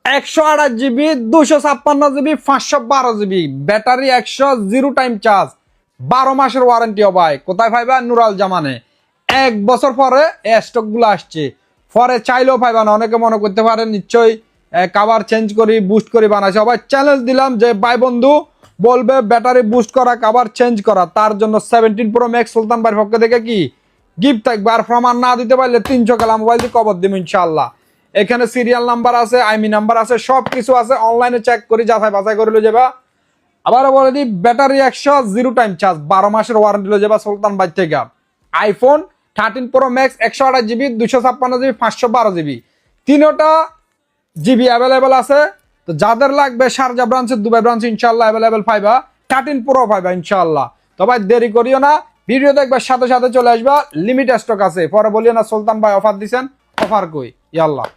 128 GB 256 GB 512 GB battery 100 zero time charge 12 মাসের warranty ভাই। কোথায় পাইবা? নুরাল জামানে। 1 বছর পরে এই স্টক গুলো আসছে, পরে চাইলেও পাইবা না। অনেকে মনে করতে পারেন নিশ্চয়ই কভার চেঞ্জ করি বুস্ট করি বানাইছে। ভাই চ্যালেঞ্জ দিলাম যে ভাই বন্ধু বলবে ব্যাটারি বুস্ট করা কভার চেঞ্জ করা, তার জন্য 17 Pro Max সুলতান ভাইয়ের পক্ষ থেকে কি গিফট থাকবে। আর প্রমাণ না দিতে পারলে 300 কালা মোবাইল দিয়ে কবর দিব ইনশাআল্লাহ। এখানে সিরিয়াল নাম্বার আছে, আইমি নাম্বার আছে, সব কিছু আছে। অনলাইনে চেক করি যাচাই বাছাই করে লো যাবা। আবারও বলে দিই ব্যাটারি 100 জিরো টাইম চার্জ 12 মাসের ওয়ারেন্টি লো যাবা সুলতান ভাই থেকে। IPhone 13 Pro Max 128 GB 256 GB 512 GB তিনোটা জিবি অ্যাভেলেবেল আছে। তো যাদের লাগবে শারজা ব্রাঞ্চে দুবাই ব্রাঞ্চে ইনশাআল্লাহ অ্যাভেলেবেল পাইবা। 13 Pro পাইবা ইনশাআল্লাহ। তো ভাই দেরি করিও না, ভিডিও দেখবার সাথে সাথে চলে আসবা। লিমিট স্টক আছে, পরে বলিও না সুলতান ভাই অফার দিছেন। অফার কই ইয়াল্লাহ।